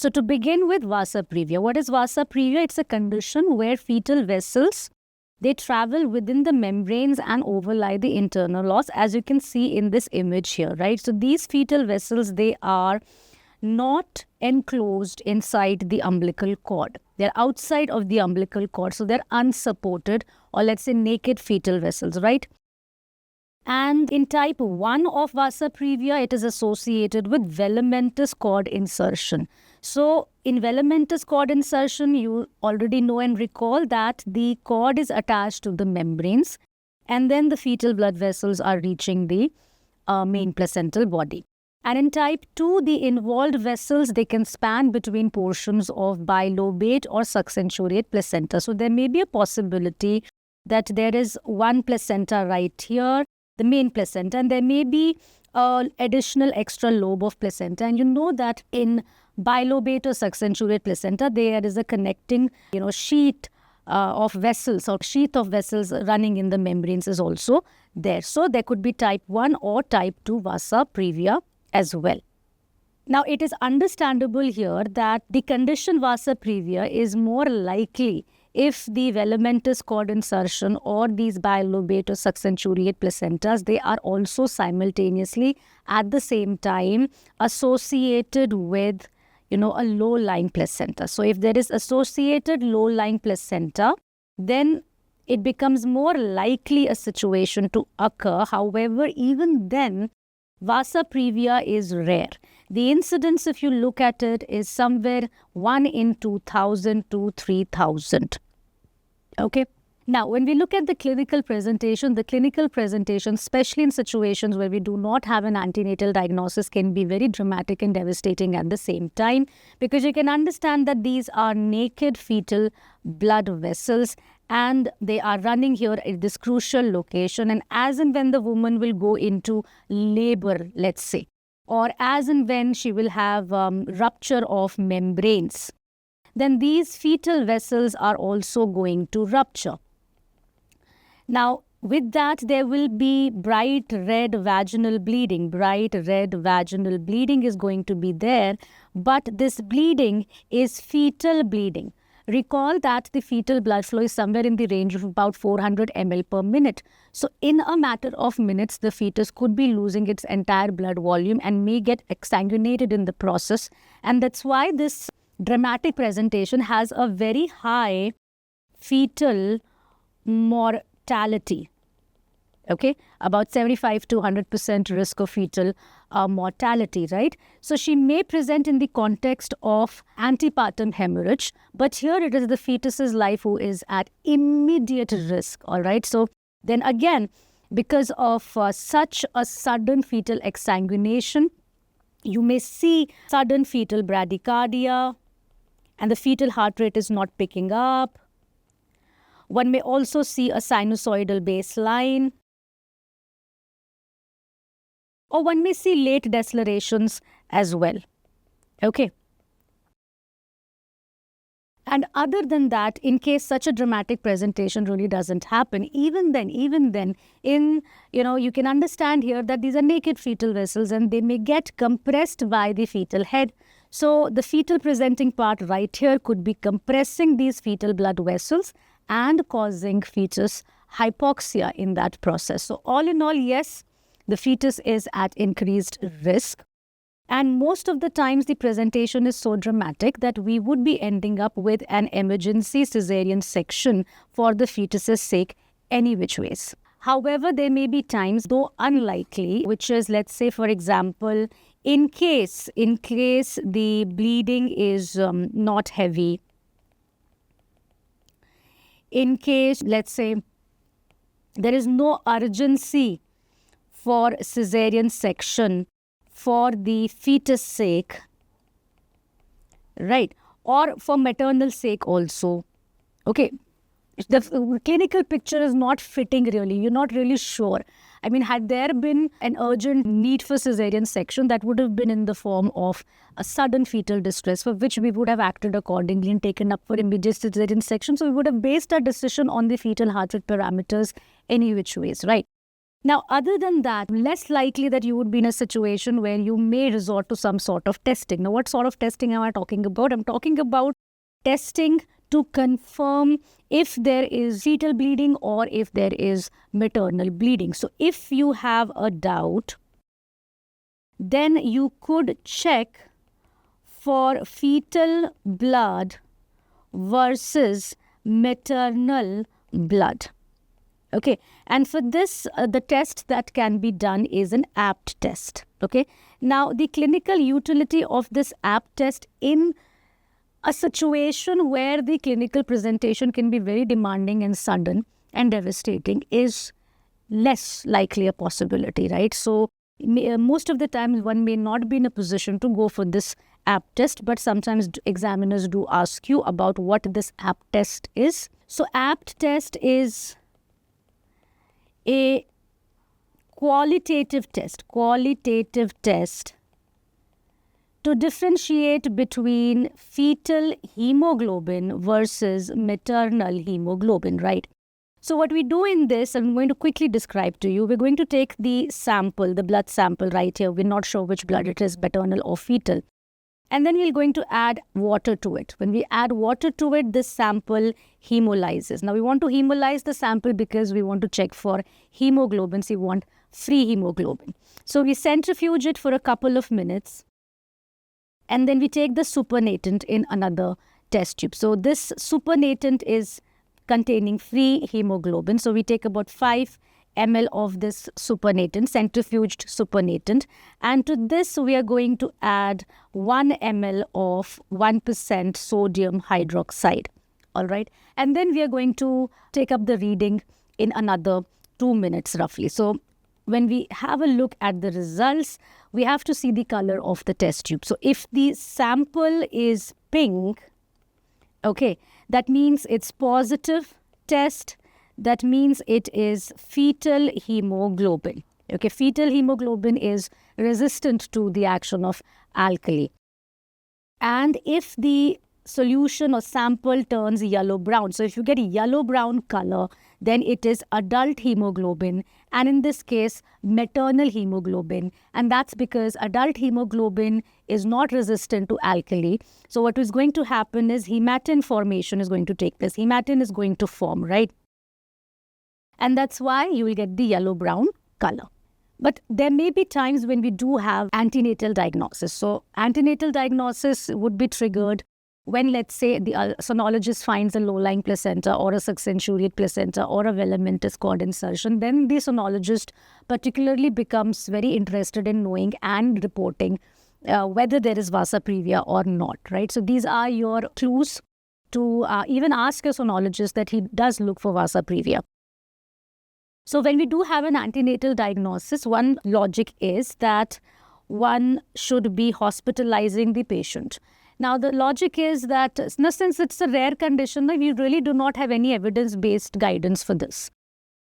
So to begin with, vasa previa. What is vasa previa? It's a condition where fetal vessels, they travel within the membranes and overlie the internal os, as you can see in this image here, right? So these fetal vessels, they are not enclosed inside the umbilical cord. They're outside of the umbilical cord, so they're unsupported, or let's say naked fetal vessels, right? And in type 1 of vasa previa, it is associated with velamentous cord insertion. So in velamentous cord insertion, you already know and recall that the cord is attached to the membranes, and then the fetal blood vessels are reaching the main placental body. And in type 2, the involved vessels, they can span between portions of bilobate or succensurate placenta. So there may be a possibility that there is one placenta right here, the main placenta, and there may be additional extra lobe of placenta. And you know that in bilobate or succensurate placenta, there is a connecting, sheet of vessels, or sheath of vessels running in the membranes is also there. So there could be type 1 or type 2 vasa previa as well. Now, it is understandable here that the condition vasa previa is more likely if the velamentous cord insertion or these bilobate or succensurate placentas, they are also simultaneously at the same time associated with, a low-lying placenta. So if there is associated low-lying placenta, then it becomes more likely a situation to occur. However, even then, vasa previa is rare. The incidence, if you look at it, is somewhere 1 in 2,000 to 3,000. Okay. Now, when we look at the clinical presentation, especially in situations where we do not have an antenatal diagnosis, can be very dramatic and devastating at the same time, because you can understand that these are naked fetal blood vessels and they are running here at this crucial location. And as and when the woman will go into labor, let's say, or as and when she will have rupture of membranes, then these fetal vessels are also going to rupture. Now, with that, there will be bright red vaginal bleeding. Bright red vaginal bleeding is going to be there, but this bleeding is fetal bleeding. Recall that the fetal blood flow is somewhere in the range of about 400 ml per minute. So in a matter of minutes, the fetus could be losing its entire blood volume and may get exsanguinated in the process. And that's why this dramatic presentation has a very high fetal mortality. Okay, about 75 to 100% risk of fetal mortality, right? So she may present in the context of antepartum hemorrhage, but here it is the fetus's life who is at immediate risk, all right? So then again, because of such a sudden fetal exsanguination, you may see sudden fetal bradycardia, and the fetal heart rate is not picking up. One may also see a sinusoidal baseline, or one may see late decelerations as well. Okay. And other than that, in case such a dramatic presentation really doesn't happen, even then, you can understand here that these are naked fetal vessels and they may get compressed by the fetal head. So the fetal presenting part right here could be compressing these fetal blood vessels and causing fetus hypoxia in that process. So all in all, yes, the fetus is at increased risk. And most of the times the presentation is so dramatic that we would be ending up with an emergency cesarean section for the fetus's sake any which ways. However, there may be times, though unlikely, which is, let's say, for example, in case the bleeding is not heavy, in case, let's say, there is no urgency for cesarean section for the fetus sake, right, or for maternal sake also, okay. The clinical picture is not fitting really. You're not really sure. I mean, had there been an urgent need for cesarean section, that would have been in the form of a sudden fetal distress, for which we would have acted accordingly and taken up for immediate cesarean section. So we would have based our decision on the fetal heart rate parameters any which ways, right? Now, other than that, less likely that you would be in a situation where you may resort to some sort of testing. Now, what sort of testing am I talking about? I'm talking about testing to confirm if there is fetal bleeding or if there is maternal bleeding. So, if you have a doubt, then you could check for fetal blood versus maternal blood. Okay, and for this, the test that can be done is an APT test. Okay, now the clinical utility of this APT test in a situation where the clinical presentation can be very demanding and sudden and devastating is less likely a possibility, right? So most of the time one may not be in a position to go for this APT test, but sometimes examiners do ask you about what this APT test is. So APT test is a qualitative test to differentiate between fetal hemoglobin versus maternal hemoglobin, right? So what we do in this, I'm going to quickly describe to you. We're going to take the sample, the blood sample right here. We're not sure which blood it is, maternal or fetal. And then we're going to add water to it. When we add water to it, this sample hemolyzes. Now, we want to hemolyze the sample because we want to check for hemoglobin. So we want free hemoglobin. So we centrifuge it for a couple of minutes. And then we take the supernatant in another test tube. So this supernatant is containing free hemoglobin. So we take about 5 ml of this supernatant, centrifuged supernatant, and to this we are going to add 1 ml of 1% sodium hydroxide. All right, and then we are going to take up the reading in another 2 minutes roughly. So when we have a look at the results, we have to see the color of the test tube. So if the sample is pink, okay, that means it's positive test. That means it is fetal hemoglobin. Okay, fetal hemoglobin is resistant to the action of alkali. And if the solution or sample turns yellow-brown, so if you get a yellow-brown color, then it is adult hemoglobin, and in this case, maternal hemoglobin. And that's because adult hemoglobin is not resistant to alkali. So what is going to happen is hematin formation is going to take place. Hematin is going to form, right? And that's why you will get the yellow-brown color. But there may be times when we do have antenatal diagnosis. So antenatal diagnosis would be triggered when, let's say, the sonologist finds a low-lying placenta or a succenturiate placenta or a velamentous cord insertion. Then the sonologist particularly becomes very interested in knowing and reporting whether there is vasa previa or not, right? So these are your clues to even ask a sonologist that he does look for vasa previa. So when we do have an antenatal diagnosis, one logic is that one should be hospitalizing the patient. Now, the logic is that since it's a rare condition, we really do not have any evidence-based guidance for this.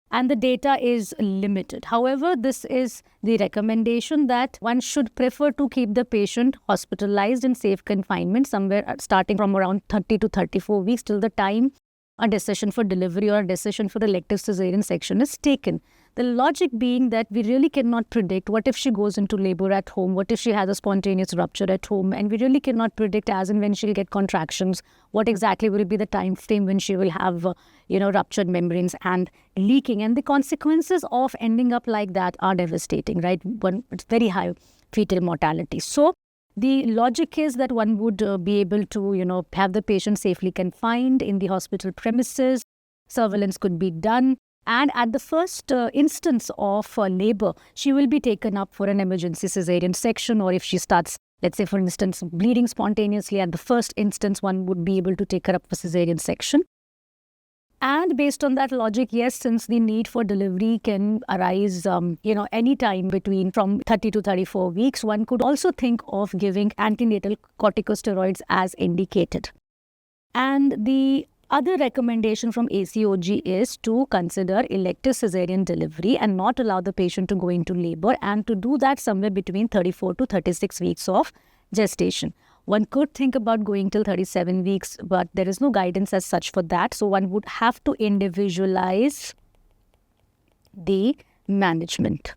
And the data is limited. However, this is the recommendation that one should prefer to keep the patient hospitalized in safe confinement somewhere starting from around 30 to 34 weeks till the time a decision for delivery or a decision for elective cesarean section is taken. The logic being that we really cannot predict what if she goes into labor at home, what if she has a spontaneous rupture at home, and we really cannot predict as and when she'll get contractions, what exactly will be the time frame when she will have, ruptured membranes and leaking. And the consequences of ending up like that are devastating, right? It's very high fetal mortality. So the logic is that one would be able to, have the patient safely confined in the hospital premises. Surveillance could be done. And at the first instance of labor, she will be taken up for an emergency cesarean section. Or if she starts, let's say, for instance, bleeding spontaneously, at the first instance, one would be able to take her up for cesarean section. And based on that logic, yes, since the need for delivery can arise, any time between from 30 to 34 weeks, one could also think of giving antenatal corticosteroids as indicated. And the other recommendation from ACOG is to consider elective cesarean delivery and not allow the patient to go into labor, and to do that somewhere between 34 to 36 weeks of gestation. One could think about going till 37 weeks, but there is no guidance as such for that. So one would have to individualize the management.